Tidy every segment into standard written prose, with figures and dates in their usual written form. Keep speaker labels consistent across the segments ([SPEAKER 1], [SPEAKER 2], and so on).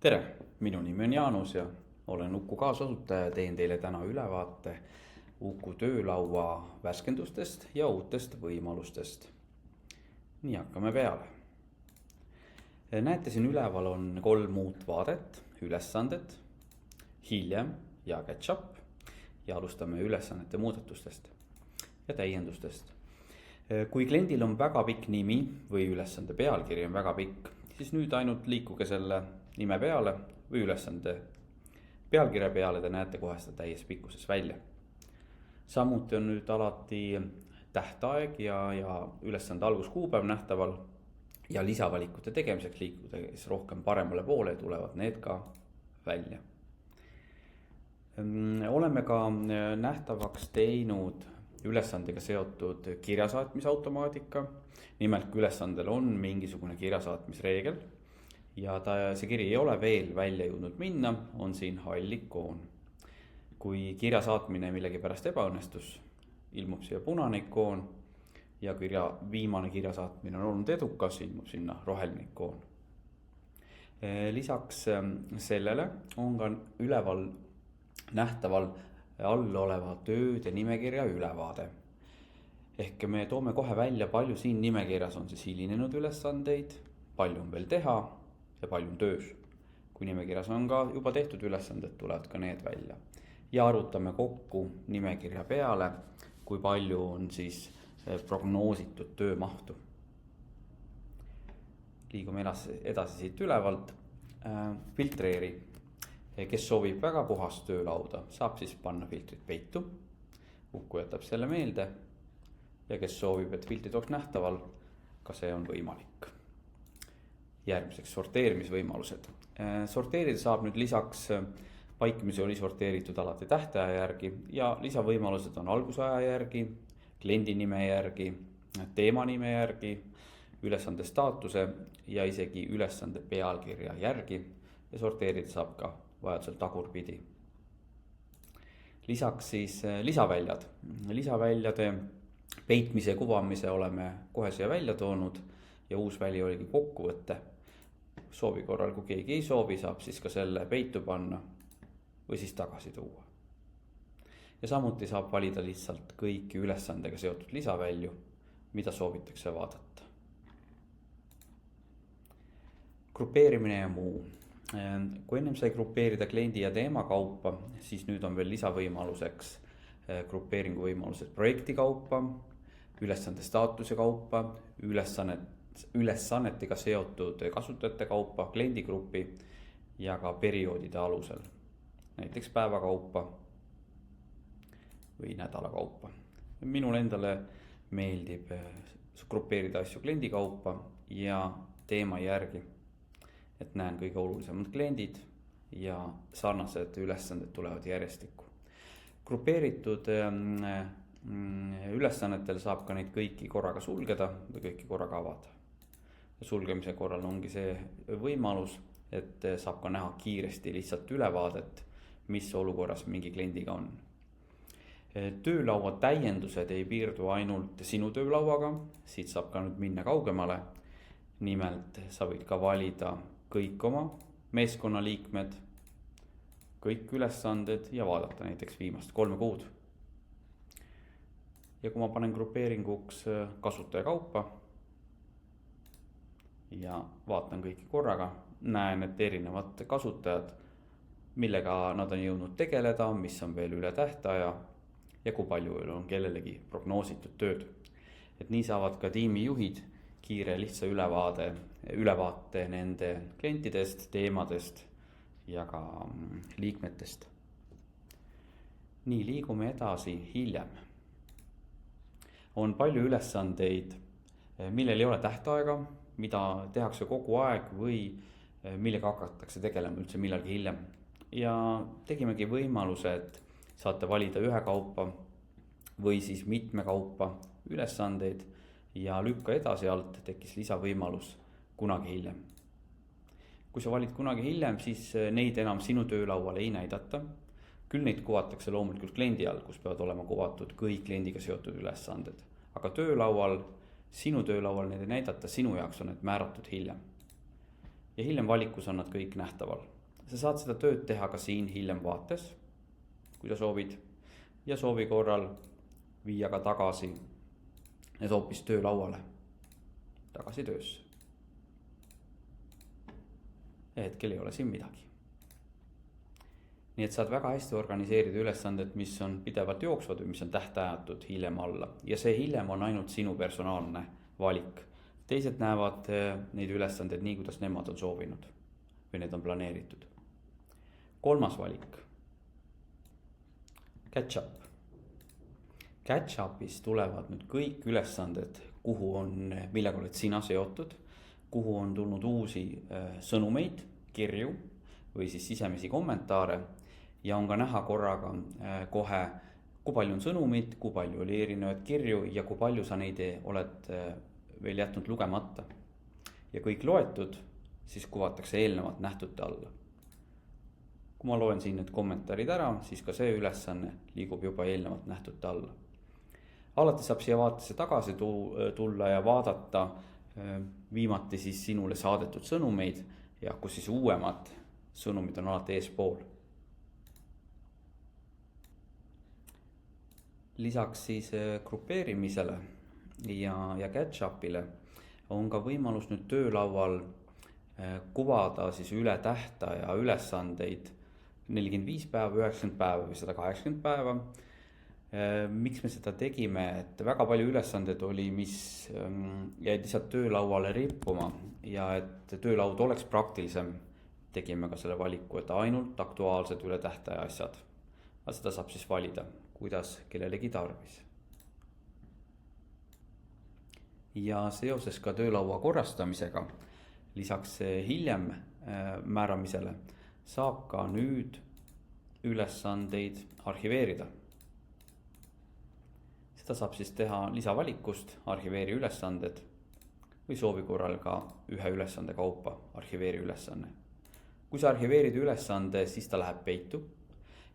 [SPEAKER 1] Tere, minu nimi on Jaanus ja olen Uku kaasasutaja ja teen teile täna ülevaate Uku töölaua värskendustest ja uutest võimalustest. Nii hakkame peale. Näete, siin üleval on 3 uut vaadet, ülesanded, hiljem ja catch-up ja alustame ülesannete muudatustest ja täiendustest. Kui kliendil on väga pikk nimi või ülesande pealkiri on väga pikk, siis nüüd ainult liikuge selle nime peale või ülesande pealkirja peale, te näete kohe seda täies pikkuses välja. Samuti on nüüd alati tähtaeg ja ülesande alguskuupäev nähtaval ja lisavalikute tegemiseks liikudes rohkem paremale poole tulevad need ka välja. Oleme ka nähtavaks teinud ülesandega seotud kirjasaatmise automaatika. Nimelt kui ülesandel on mingisugune kirjasaatmisreegel ja see kiri ei ole veel välja jõudnud minna, on siin hall ikoon. Kui kirja saatmine millegi pärast ebaõnnestus, ilmub siia punane ikoon ja viimane kirja saatmine on olnud edukas, ilmub sinna roheline ikoon. Lisaks sellele on ka üleval nähtaval all oleva tööde nimekirja ülevaade. Ehk me toome kohe välja, palju siin nimekirjas on siis hilinenud ülesandeid, palju on veel teha ja palju on töös. Kui nimekirjas on ka juba tehtud ülesanded, tulevad ka need välja. Ja arvutame kokku nimekirja peale, kui palju on siis prognoositud töömahtu. Liigume edasi siit ülevalt. Filtreeri. Kes soovib väga puhast töölauda, saab siis panna filtrid peitu. Uku jätab selle meelde. Ja kes soovib, et filtrid oleks nähtaval, ka see on võimalik. Järgmiseks sorteerimisvõimalused. Sorteerida saab nüüd lisaks paikmisi oli sorteeritud alati tähtaja järgi ja lisavõimalused on algusaja järgi, kliendi nime järgi, teema nime järgi, ülesande staatuse ja isegi ülesande pealkirja järgi ja sorteerida saab ka vajadusel tagurpidi. Lisaks siis lisaväljad. Lisaväljade peitmise ja kuvamise oleme kohe siia välja toonud ja uus väli oligi kokkuvõtte. Soovi korral, kui keegi ei soovi, saab siis ka selle peitu panna või siis tagasi tuua. Ja samuti saab valida lihtsalt kõiki ülesandega seotud lisavälju, mida soovitakse vaadata. Grupeerimine ja muu. Kui ennem sai grupeerida kliendi ja teema kaupa, siis nüüd on veel lisavõimaluseks grupeeringu võimalused projekti kaupa, ülesande staatuse kaupa, ülesannetega seotud kasutajate kaupa, kliendigrupi ja ka perioodide alusel. Näiteks päeva kaupa või nädala kaupa. Minul endale meeldib grupeerida asju kliendi kaupa ja teema järgi, et näen kõige olulisemad kliendid ja sarnased ülesanded tulevad järjestikku. Grupeeritud ülesannetel saab ka neid kõiki korraga sulgeda või kõiki korraga avada. Sulgemise korral ongi see võimalus, et saab ka näha kiiresti lihtsalt ülevaadet, mis olukorras mingi kliendiga on. Töölaua täiendused ei piirdu ainult sinu töölauaga, siit saab ka nüüd minna kaugemale. Nimelt sa võid ka valida kõik oma meeskonnaliikmed, kõik ülesanded ja vaadata näiteks viimast 3 kuud. Ja kui ma panen grupeeringuks kasutaja kaupa ja vaatan kõiki korraga, näen, et erinevad kasutajad, millega nad on jõudnud tegeleda, mis on veel üle tähtaja ja kui palju on kellelegi prognoositud tööd. Et nii saavad ka tiimijuhid kiire lihtsa ülevaate nende klientidest, teemadest ja ka liikmetest. Nii, liigume edasi hiljem. On palju ülesandeid, millel ei ole tähtaega, mida tehakse kogu aeg või millega hakatakse tegelema üldse millalgi hiljem. Ja tegimegi võimaluse, et saate valida ühe kaupa või siis mitme kaupa ülesandeid ja lükka edasi alt tekkis lisavõimalus kunagi hiljem. Kui sa valid kunagi hiljem, siis neid enam sinu töölaual ei näidata. Küll neid kuvatakse loomulikult kliendi all, kus peavad olema kuvatud kõik kliendiga seotud ülesanded. Aga töölaual, sinu töölaual neid ei näidata, sinu jaoks on need määratud hiljem. ja hiljem valikus on nad kõik nähtaval. Sa saad seda tööd teha ka siin hiljem vaates, kui sa soovid, ja soovi korral viia ka tagasi need hoopis töölauale, tagasi töösse. Ja hetkel ei ole siin midagi. Nii et saad väga hästi organiseerida ülesanded, mis on pidevalt jooksvad või mis on tähtajatud hiljem alla. Ja see hiljem on ainult sinu personaalne valik. Teised näevad neid ülesandeid nii, kuidas nemad on soovinud või need on planeeritud. Kolmas valik. Catch-up. Catch-upis tulevad nüüd kõik ülesanded, millega oled sina seotud, kuhu on tulnud uusi sõnumeid, kirju või siis sisemisi kommentaare ja on ka näha korraga kohe, kui palju on sõnumid, kui palju oli erinevaid kirju ja kui palju sa neid oled veel jätnud lugemata. Ja kõik loetud, siis kuvatakse eelnevat nähtute alla. Kui ma loen siin need kommentaarid ära, siis ka see ülesanne liigub juba eelnevat nähtute alla. Alati saab siia vaatesse tagasi tulla ja vaadata viimati siis sinule saadetud sõnumeid ja kus siis uuemad sõnumid on alati eespool. Lisaks siis grupeerimisele ja catch-upile on ka võimalus nüüd töölaual kuvada siis üle tähtaja ülesandeid 45 päeva, 90 päeva või 180 päeva. Miks me seda tegime, et väga palju ülesanded oli, mis jäid lihtsalt töölauale rippuma ja et töölaud oleks praktilisem, tegime ka selle valiku, et ainult aktuaalsed üle tähtaja asjad. Aga seda saab siis valida, kuidas kellelegi tarvis. Ja seoses ka töölaua korrastamisega, lisaks hiljem määramisele, saab ka nüüd ülesandeid arhiveerida. Seda saab siis teha lisavalikust, arhiveeri ülesanded või soovi korral ka ühe ülesande kaupa arhiveeri ülesanne. Kui sa arhiveerid ülesande, siis ta läheb peitu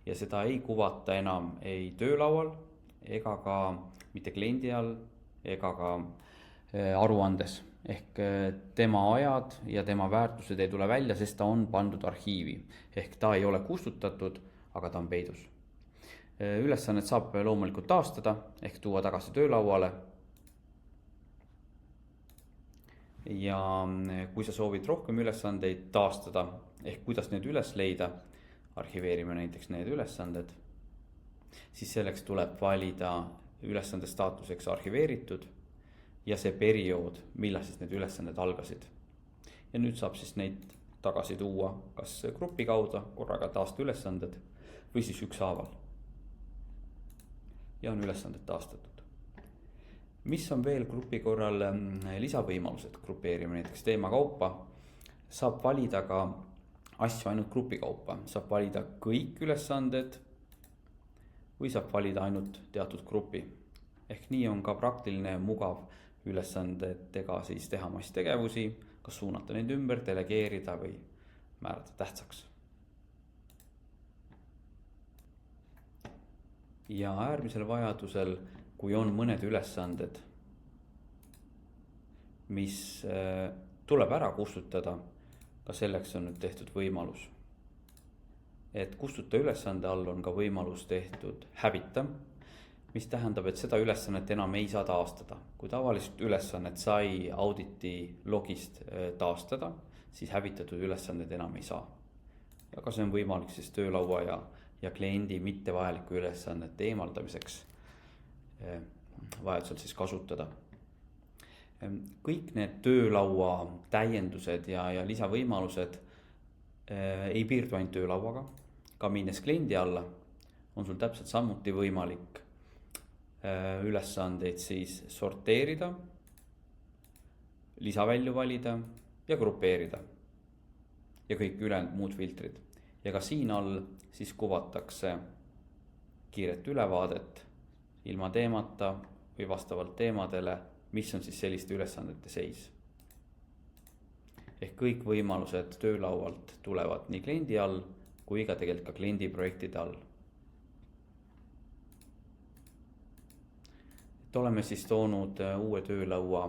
[SPEAKER 1] ja seda ei kuvata enam ei töölaual ega ka mitte kliendi all ega ka aruandes. Ehk tema ajad ja tema väärtused ei tule välja, sest ta on pandud arhiivi. Ehk ta ei ole kustutatud, aga ta on peidus. Ülesannet saab loomulikult taastada ehk tuua tagasi töölauale. Ja kui sa soovid rohkem ülesandeid taastada ehk kuidas need üles leida, arhiveerime näiteks need ülesanded, siis selleks tuleb valida ülesande staatuseks arhiveeritud ja see periood, millal siis need ülesanded algasid. Ja nüüd saab siis neid tagasi tuua kas grupi kaudu, korraga taasta ülesanded või siis ükshaaval. Ja on ülesanded taastatud. Mis on veel grupi korral lisavõimalused grupeerime näiteks teema kaupa, saab valida ka asju ainult grupi kaupa, saab valida kõik ülesanded või saab valida ainult teatud grupi. Ehk nii on ka praktiline ja mugav ülesandetega siis teha masstegevusi, kas suunata neid ümber, delegeerida või määrata tähtsaks. Ja äärmisel vajadusel, kui on mõned ülesanded, mis tuleb ära kustutada, ka selleks on nüüd tehtud võimalus. Et kustuta ülesande all on ka võimalus tehtud hävita, mis tähendab, et seda ülesannet enam ei saa taastada. Kui tavalist ülesannet sai auditi logist taastada, siis hävitatud ülesanded enam ei saa. Aga see on võimalik siis töölaua ja kliendi mittevajaliku ülesannete eemaldamiseks vajadusel siis kasutada. Kõik need töölaua täiendused ja lisavõimalused ei piirdu ainult töölauaga. Ka minnes kliendi alla on sul täpselt samuti võimalik ülesandeid siis sorteerida, lisavälju valida ja grupeerida ja kõik ülejäänud muud filtrid. Ja ka siin all siis kuvatakse kiiret ülevaadet ilma teemata või vastavalt teemadele, mis on siis selliste ülesandete seis. Ehk kõik võimalused töölaualt tulevad nii kliendi all kui ka tegelikult ka kliendi projektide all. Et oleme siis toonud uue töölaua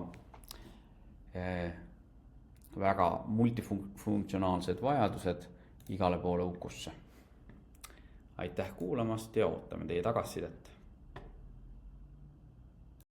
[SPEAKER 1] väga multifunktsionaalsed vajadused igale poole ukusse. aitäh kuulamast ja ootame teie tagasisidet.